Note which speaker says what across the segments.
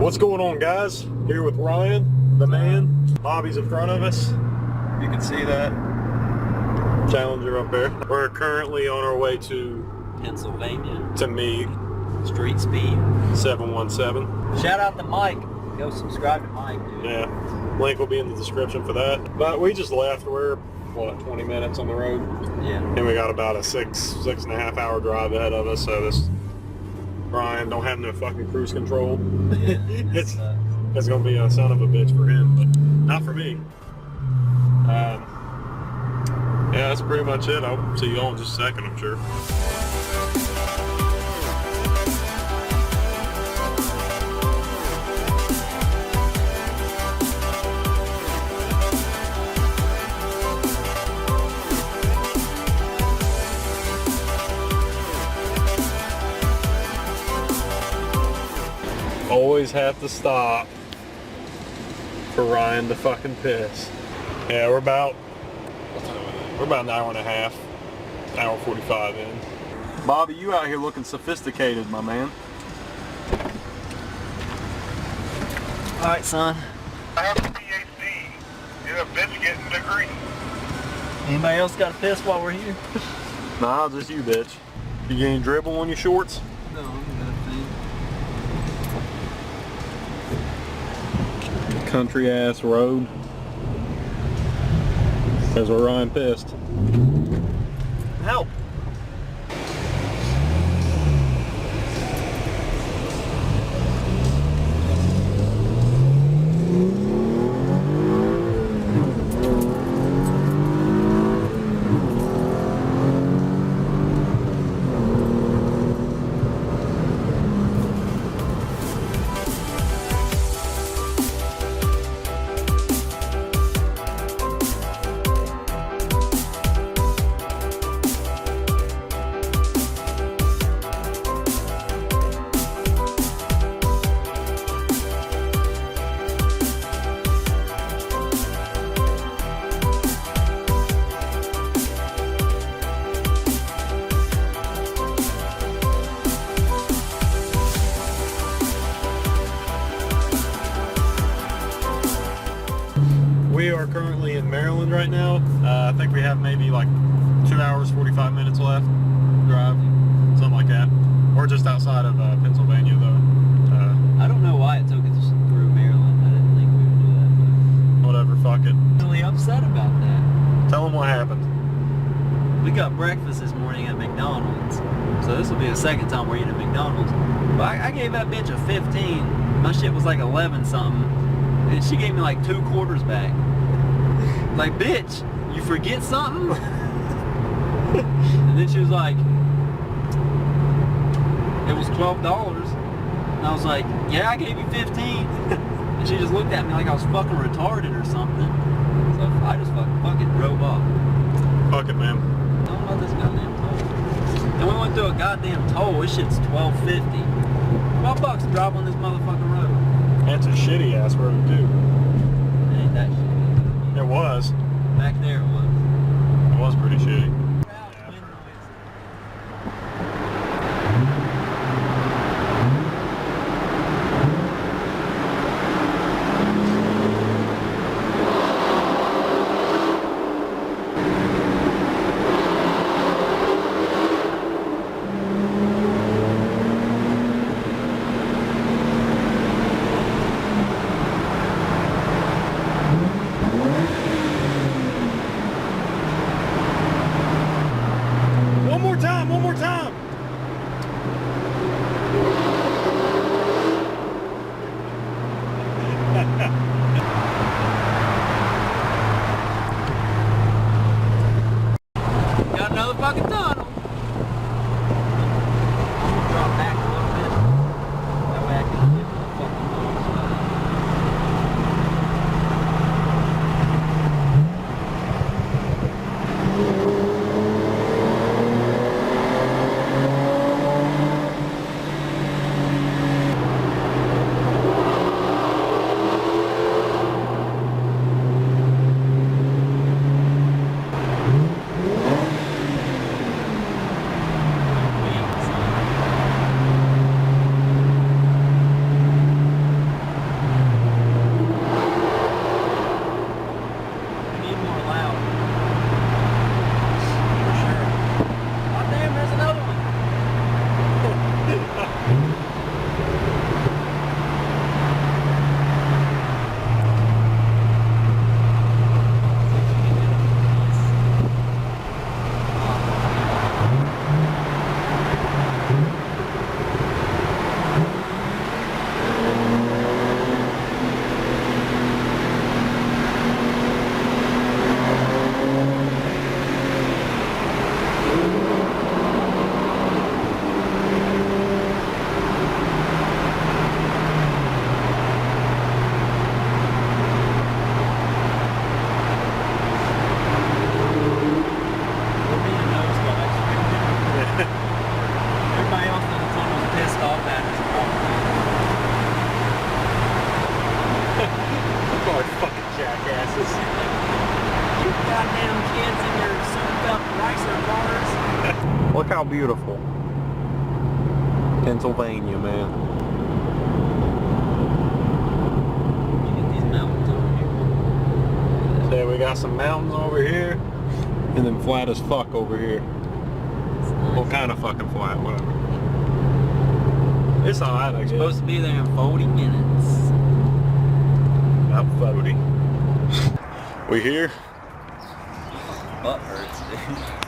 Speaker 1: What's going on, guys? Here with Ryan, the man. Bobby's in front of us. You can see that Challenger up there. We're currently on our way to
Speaker 2: Pennsylvania.
Speaker 1: To Meade.
Speaker 2: Street speed.
Speaker 1: 717.
Speaker 2: Shout out to Mike. Go subscribe to Mike, dude.
Speaker 1: Yeah. Link will be in the description for that. But we just left. We're, what, 20 minutes on the road?
Speaker 2: Yeah.
Speaker 1: And we got about a six and a half hour drive ahead of us, so this Ryan don't have no fucking cruise control.
Speaker 2: Yeah,
Speaker 1: it's gonna be a son of a bitch for him, but not for me. Yeah, that's pretty much it. I'll see you all in just a second, I'm sure. Always have to stop for Ryan to fucking piss. Yeah, we're about an hour and a half, hour 45 in. Bobby, you out here looking sophisticated, my man.
Speaker 2: All right, son.
Speaker 3: I have a PhD in a bitch getting degree.
Speaker 2: Anybody else got a piss while we're here?
Speaker 1: Nah, just you, bitch. You get any dribble on your shorts?
Speaker 2: No, I'm good, thing.
Speaker 1: Country ass road. There's where Ryan pissed.
Speaker 2: Help!
Speaker 1: We are currently in Maryland right now. I think we have maybe like 2 hours, 45 minutes left drive, something like that. We're just outside of Pennsylvania though.
Speaker 2: I don't know why it took us through Maryland. I didn't think we would do that, but
Speaker 1: Whatever, fuck it.
Speaker 2: I'm really upset about that.
Speaker 1: Tell them what happened.
Speaker 2: We got breakfast this morning at McDonald's. So this will be the second time we're eating at McDonald's. But I gave that bitch a 15. My shit was like 11 something. And she gave me like 2 quarters back. Like, bitch, you forget something? And then she was like, it was $12. And I was like, yeah, I gave you 15. And she just looked at me like I was fucking retarded or something. So I just fucking drove off.
Speaker 1: Fuck it, man.
Speaker 2: I don't know this goddamn toll. And we went through a goddamn toll. This shit's $12.50. $12 to drive on this motherfucking road.
Speaker 1: That's a shitty ass road too.
Speaker 2: It ain't that shitty.
Speaker 1: It was.
Speaker 2: Back there it was.
Speaker 1: It was pretty shitty.
Speaker 2: jackasses. You goddamn kids in your souped-up Chrysler cars.
Speaker 1: Look how beautiful Pennsylvania, man.
Speaker 2: You get these mountains over here.
Speaker 1: So we got some mountains over here, and then flat as fuck over here. Well, kind of fucking flat, whatever. It's alright, I guess.
Speaker 2: Supposed to be there in 40 minutes.
Speaker 1: About 40. We here?
Speaker 2: Butt hurts, dude.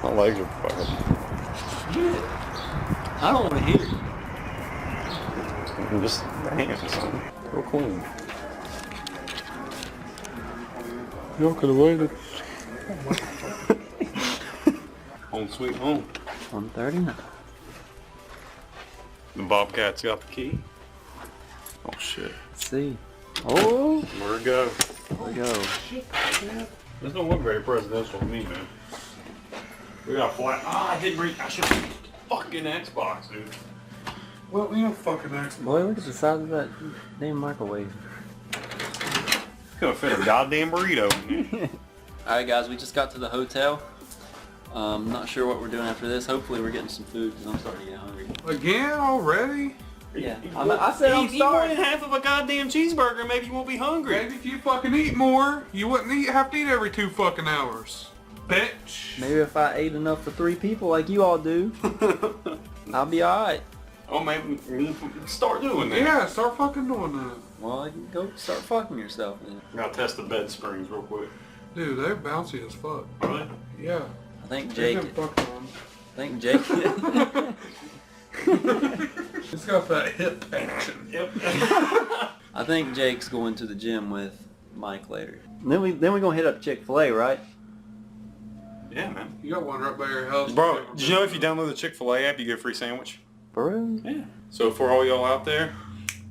Speaker 1: My legs are fucking.
Speaker 2: I don't want to hear it.
Speaker 1: I'm just hands. Real clean. Y'all could have waited. Home sweet home.
Speaker 2: 139.
Speaker 1: The Bobcat's got the key. Oh shit.
Speaker 2: Let's see. Oh,
Speaker 1: Where'd it go?
Speaker 2: there we go.
Speaker 1: This don't look very presidential to me, man. We got a flat. Ah, I didn't read. I should have fucking Xbox, dude. Well, we have fucking Xbox.
Speaker 2: Boy, look at the size of that damn microwave.
Speaker 1: Could have fit a goddamn burrito in there.
Speaker 2: Alright guys, we just got to the hotel. Not sure what we're doing after this. Hopefully we're getting some food because I'm starting to get hungry.
Speaker 4: Again already?
Speaker 2: Yeah, I said I'm
Speaker 1: Eat more
Speaker 2: starving.
Speaker 1: than half of a goddamn cheeseburger, maybe you won't be hungry.
Speaker 4: Maybe if you fucking eat more, you wouldn't have to eat every 2 fucking hours. Bitch.
Speaker 2: Maybe if I ate enough for 3 people like you all do, I'll be alright.
Speaker 1: Oh, maybe start doing that.
Speaker 4: Yeah, start fucking doing that.
Speaker 2: Well, go start fucking yourself then.
Speaker 1: I gotta test the bed springs real quick.
Speaker 4: Dude, they're bouncy as fuck.
Speaker 1: Are they?
Speaker 4: Yeah.
Speaker 2: I think
Speaker 4: They've
Speaker 2: Jake.
Speaker 4: been fucking on.
Speaker 2: I think Jake.
Speaker 4: It's got that hip action.
Speaker 1: Yep.
Speaker 2: I think Jake's going to the gym with Mike later. Then we gonna hit up Chick-fil-A, right?
Speaker 1: Yeah, man.
Speaker 4: You got one right by your house.
Speaker 1: Bro, did you know if you download the Chick-fil-A app, you get a free sandwich?
Speaker 2: For real?
Speaker 1: Yeah. So for all y'all out there,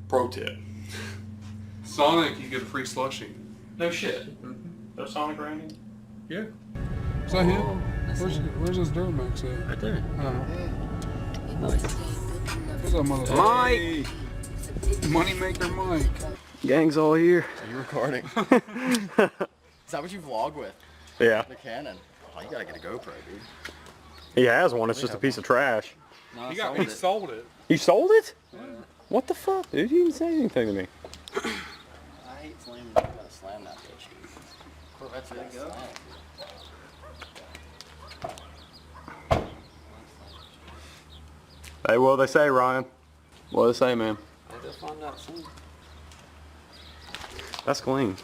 Speaker 1: pro tip.
Speaker 4: Sonic, you get a free slushie.
Speaker 1: No shit. There's Sonic around here?
Speaker 4: Yeah. Is that him? Where's his Duramax at?
Speaker 2: Right there.
Speaker 4: Oh.
Speaker 2: Nice.
Speaker 4: Where's that motherfucker?
Speaker 2: Mike!
Speaker 4: Moneymaker Mike.
Speaker 2: Gang's all here.
Speaker 5: Are you recording? Is that what you vlog with?
Speaker 1: Yeah.
Speaker 5: The Canon? Oh, you gotta get a GoPro, dude.
Speaker 1: He has one, it's just a piece of trash.
Speaker 2: No,
Speaker 4: He sold it.
Speaker 1: You sold it? Yeah. What the fuck, dude? You didn't say anything to me.
Speaker 5: I hate slamming. You gotta slam that bitch. Corvette's there you go.
Speaker 1: Hey, what do they say, Ryan? What do they say, man?
Speaker 2: They'll find out soon.
Speaker 1: That's clean.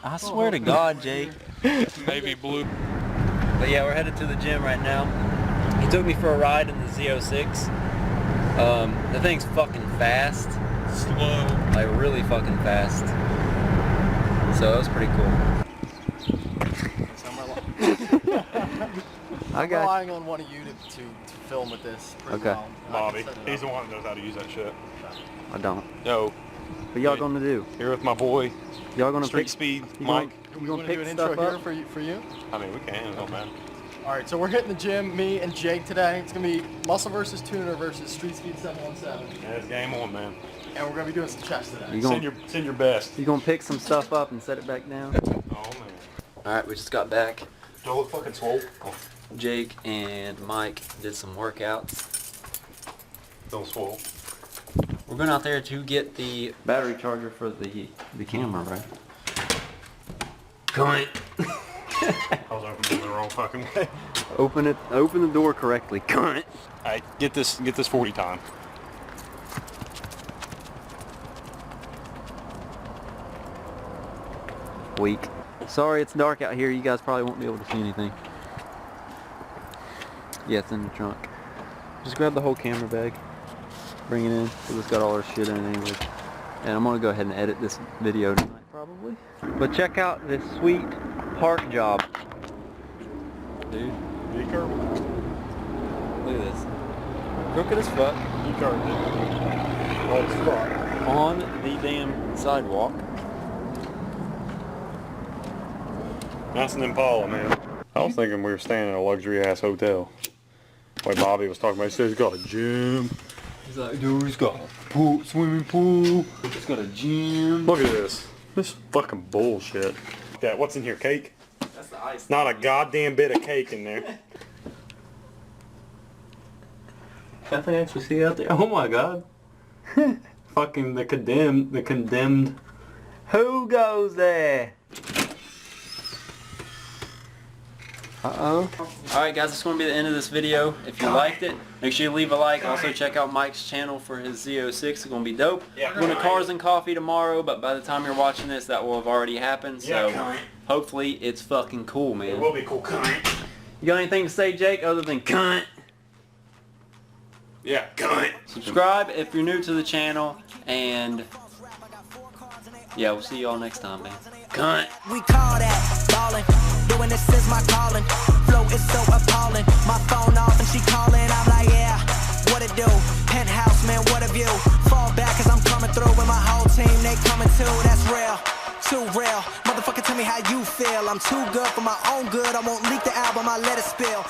Speaker 2: I swear to God, Jake.
Speaker 4: Navy blue.
Speaker 2: But yeah, we're headed to the gym right now. He took me for a ride in the Z06. The thing's fucking fast.
Speaker 4: Slow.
Speaker 2: Like really fucking fast. So that was pretty cool. I
Speaker 5: I'm
Speaker 2: got
Speaker 5: relying on one of you to film with this.
Speaker 2: Okay.
Speaker 1: Bobby. He's the one that knows how to use that shit.
Speaker 2: I don't.
Speaker 1: No.
Speaker 2: What y'all gonna do?
Speaker 1: Here with my boy,
Speaker 2: Y'all gonna
Speaker 1: Street
Speaker 2: pick,
Speaker 1: Speed
Speaker 2: you
Speaker 1: Mike.
Speaker 5: We
Speaker 2: gonna
Speaker 5: gonna
Speaker 2: pick
Speaker 5: do an
Speaker 2: stuff
Speaker 5: intro here
Speaker 2: up?
Speaker 5: for you?
Speaker 1: I mean, we can, it don't matter.
Speaker 5: All right, so we're hitting the gym, me and Jake today. It's gonna be muscle versus tuner versus street speed 717,
Speaker 1: Yeah, it's game on, man.
Speaker 5: and we're gonna be doing some chest today.
Speaker 2: You
Speaker 1: Send
Speaker 2: gonna
Speaker 1: your best.
Speaker 2: you gonna pick some stuff up and set it back down?
Speaker 1: Oh, man.
Speaker 2: All right, we just got back.
Speaker 1: Do I look fucking swole? Oh,
Speaker 2: Jake and Mike did some workouts.
Speaker 1: don't swole.
Speaker 2: We're going out there to get the battery charger for the camera, right? Cunt.
Speaker 1: I was opening it the wrong fucking way.
Speaker 2: Open the door correctly, cunt.
Speaker 1: Alright, get this 40 time.
Speaker 2: week. Sorry it's dark out here, you guys probably won't be able to see anything. Yeah, it's in the trunk. Just grab the whole camera bag, bring it in, because it's got all our shit in it anyways. And I'm gonna go ahead and edit this video tonight probably. But check out this sweet park job. Dude.
Speaker 1: Be careful.
Speaker 2: Look at this. Crooked as fuck.
Speaker 1: Be careful. Oh, it's fuck.
Speaker 2: On the damn sidewalk.
Speaker 1: That's an Impala, man. I was thinking we were staying in a luxury ass hotel. Like Bobby was talking about, he said he's got a gym.
Speaker 2: He's like, dude, he's got a pool, swimming pool. He's got a gym.
Speaker 1: Look at this. This fucking bullshit. Yeah, what's in here? Cake?
Speaker 2: That's the ice.
Speaker 1: Not a goddamn bit of cake in there.
Speaker 2: Nothing actually see out there. Oh my god. Fucking the condemned. Who goes there? Uh-oh. Alright guys, that's going to be the end of this video. If you liked it, make sure you leave a like. Also check out Mike's channel for his Z06. It's going to be dope. We're going to Cars and Coffee tomorrow, but by the time you're watching this, that will have already happened. So hopefully it's fucking cool, man.
Speaker 1: It will be cool, cunt.
Speaker 2: You got anything to say, Jake, other than cunt?
Speaker 1: Yeah, cunt.
Speaker 2: Subscribe if you're new to the channel, and yeah, we'll see y'all next time, man. Cunt.
Speaker 6: We call that ballin', doing this is my calling. Flow is so appalling. My phone off and she calling. I'm like, yeah, what it do? Penthouse, man, what a view. Fall back cause I'm coming through with my whole team. They coming too, that's real. Too real. Motherfucker, tell me how you feel. I'm too good for my own good. I won't leak the album, I let it spill.